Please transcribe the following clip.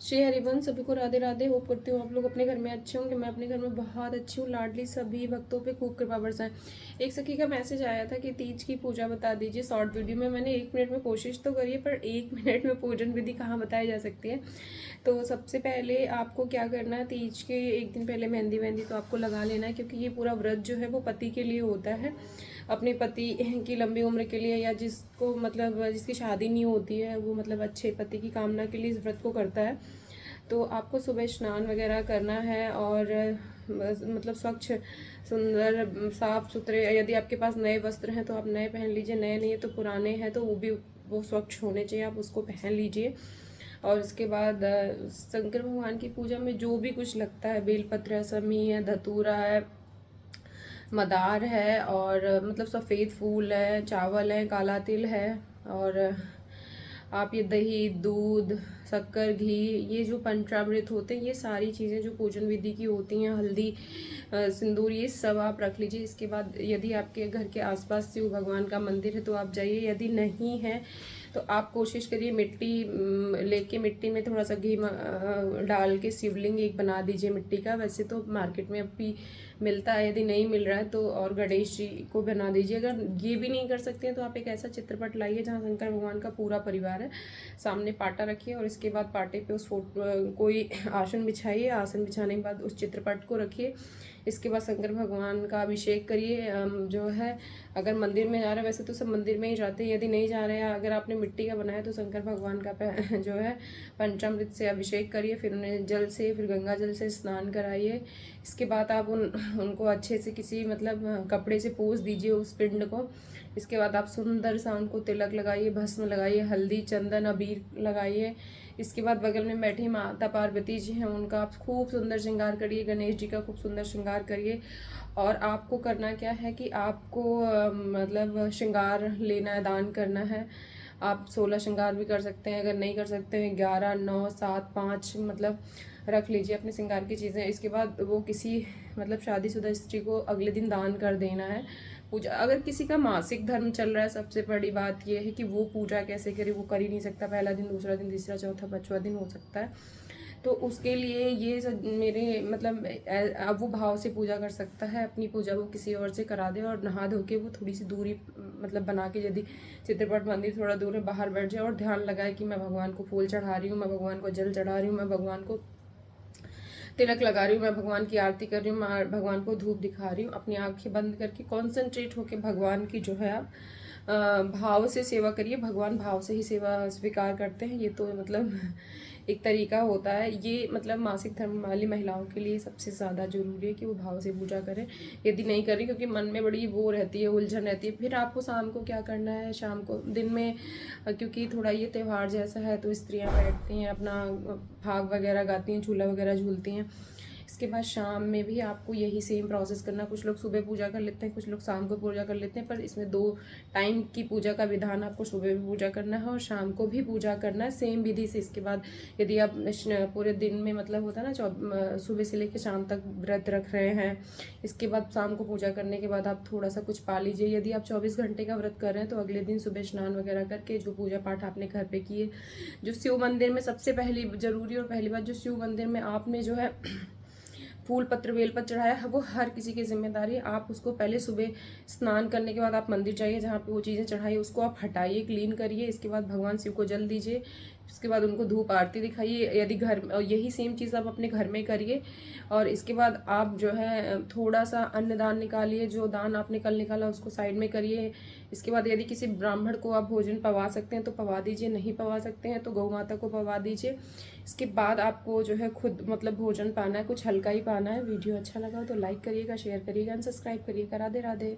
श्री हरिवंश, सभी को राधे राधे। होप करती हूँ आप लोग अपने घर में अच्छे होंगे। मैं अपने घर में बहुत अच्छी हूँ। लाडली सभी भक्तों पे खूब कृपा बरसाएं। एक सखी का मैसेज आया था कि तीज की पूजा बता दीजिए शॉर्ट वीडियो में। मैंने 1 मिनट में कोशिश तो करी है, पर 1 मिनट में पूजन विधि कहाँ बताई जा सकती है। तो सबसे पहले आपको क्या करना है, तीज के एक दिन पहले मेहंदी वेहंदी तो आपको लगा लेना है, क्योंकि ये पूरा व्रत जो है वो पति के लिए होता है, अपने पति की लंबी उम्र के लिए, या जिसको मतलब जिसकी शादी नहीं होती है वो मतलब अच्छे पति की कामना के लिए इस व्रत को करता है। तो आपको सुबह स्नान वगैरह करना है और मतलब स्वच्छ सुंदर साफ सुथरे, यदि आपके पास नए वस्त्र हैं तो आप नए पहन लीजिए, नए नहीं है तो पुराने हैं तो वो स्वच्छ होने चाहिए, आप उसको पहन लीजिए। और उसके बाद शंकर भगवान की पूजा में जो भी कुछ लगता है, बेलपत्र है, समी है, धतूरा है, मदार है, और मतलब सफ़ेद फूल है, चावल है, काला तिल है, और आप ये दही, दूध, शक्कर, घी, ये जो पंचामृत होते हैं, ये सारी चीज़ें जो पूजन विधि की होती हैं, हल्दी, सिंदूर, ये सब आप रख लीजिए। इसके बाद यदि आपके घर के आसपास शिव भगवान का मंदिर है तो आप जाइए, यदि नहीं है तो आप कोशिश करिए मिट्टी लेके मिट्टी में थोड़ा सा घी डाल के शिवलिंग एक बना दीजिए मिट्टी का। वैसे तो मार्केट में अभी मिलता है, यदि नहीं मिल रहा है तो और गणेश जी को बना दीजिए। अगर ये भी नहीं कर सकते हैं तो आप एक ऐसा चित्रपट लाइए जहाँ शंकर भगवान का पूरा परिवार है, सामने पाटा रखिए और इसके बाद पाटे पे उस फोटो कोई आसन बिछाइए। आसन बिछाने के बाद उस चित्रपट को रखिए। इसके बाद शंकर भगवान का अभिषेक करिए। जो है अगर मंदिर में जा रहे हैं, वैसे तो सब मंदिर में ही जाते हैं, यदि नहीं जा रहे हैं, अगर आपने मिट्टी का बनाया तो शंकर भगवान का जो है पंचामृत से अभिषेक करिए, फिर उन्हें जल से, फिर गंगा जल से स्नान कराइए। इसके बाद आप उनको अच्छे से किसी मतलब कपड़े से पोंछ दीजिए उस पिंड को। इसके बाद आप सुंदर सा उनको तिलक लगाइए, भस्म लगाइए, हल्दी, चंदन, अबीर लगाइए। इसके बाद बगल में बैठी माता पार्वती जी हैं, उनका आप खूब सुंदर श्रृंगार करिए, गणेश जी का खूब सुंदर श्रृंगार करिए। और आपको करना क्या है कि आपको मतलब श्रृंगार लेना है, दान करना है। आप 16 श्रृंगार भी कर सकते हैं, अगर नहीं कर सकते हैं 11, 9, 7, 5 मतलब रख लीजिए अपने श्रृंगार की चीज़ें। इसके बाद वो किसी मतलब शादीशुदा स्त्री को अगले दिन दान कर देना है। पूजा अगर किसी का मासिक धर्म चल रहा है, सबसे बड़ी बात यह है कि वो पूजा कैसे करे, वो कर ही नहीं सकता। पहला दिन, दूसरा दिन, तीसरा, चौथा, 5वां दिन हो सकता है, तो उसके लिए ये सब मेरे मतलब अब वो भाव से पूजा कर सकता है। अपनी पूजा वो किसी और से करा दे और नहा धो के वो थोड़ी सी दूरी मतलब बना के, यदि चित्रपट मंदिर थोड़ा दूर है, बाहर बैठ जाए और ध्यान लगाए कि मैं भगवान को फूल चढ़ा रही हूँ, मैं भगवान को जल चढ़ा रही हूँ, मैं भगवान को तिलक लगा रही हूँ, मैं भगवान की आरती कर रही हूँ, मैं भगवान को धूप दिखा रही हूँ। अपनी आंखें बंद करके कॉन्सेंट्रेट होकर भगवान की जो है आप भाव से सेवा करिए। भगवान भाव से ही सेवा स्वीकार करते हैं। ये तो मतलब एक तरीका होता है। ये मतलब मासिक धर्म वाली महिलाओं के लिए सबसे ज़्यादा जरूरी है कि वो भाव से पूजा करें। यदि नहीं करें, क्योंकि मन में बड़ी वो रहती है, उलझन रहती है, फिर आपको शाम को क्या करना है, शाम को दिन में क्योंकि थोड़ा ये त्यौहार जैसा है तो स्त्रियाँ बैठती हैं, अपना भाग वगैरह गाती हैं, झूला वगैरह झूलती हैं। इसके बाद शाम में भी आपको यही सेम प्रोसेस करना। कुछ लोग सुबह पूजा कर लेते हैं, कुछ लोग शाम को पूजा कर लेते हैं, पर इसमें 2 टाइम की पूजा का विधान। आपको सुबह भी पूजा करना है और शाम को भी पूजा करना है सेम विधि से। इसके बाद यदि आप पूरे दिन में मतलब होता है ना, सुबह से लेकर शाम तक व्रत रख रहे हैं, इसके बाद शाम को पूजा करने के बाद आप थोड़ा सा कुछ पा लीजिए। यदि आप 24 घंटे का व्रत कर रहे हैं तो अगले दिन सुबह स्नान वगैरह करके जो पूजा पाठ आपने घर पे किए, जो शिव मंदिर में सबसे पहली जरूरी और पहली बात, जो शिव मंदिर में आपने जो है फूल पत्र बेलपत्र चढ़ाया है, वो हर किसी की जिम्मेदारी है। आप उसको पहले सुबह स्नान करने के बाद आप मंदिर जाइए, जहाँ पे वो चीज़ें चढ़ाई उसको आप हटाइए, क्लीन करिए। इसके बाद भगवान शिव को जल दीजिए। इसके बाद उनको धूप आरती दिखाइए। यदि घर, यही सेम चीज़ आप अपने घर में करिए। और इसके बाद आप जो है थोड़ा सा अन्नदान निकालिए, जो दान आपने कल निकाला उसको साइड में करिए। इसके बाद यदि किसी ब्राह्मण को आप भोजन पवा सकते हैं तो पवा दीजिए, नहीं पवा सकते हैं तो गौ माता को पवा दीजिए। इसके बाद आपको जो है खुद मतलब भोजन पाना है, कुछ हल्का ही पाना है। वीडियो अच्छा लगा हो तो लाइक करिएगा, शेयर करिएगा, सब्सक्राइब करिएगा। राधे राधे।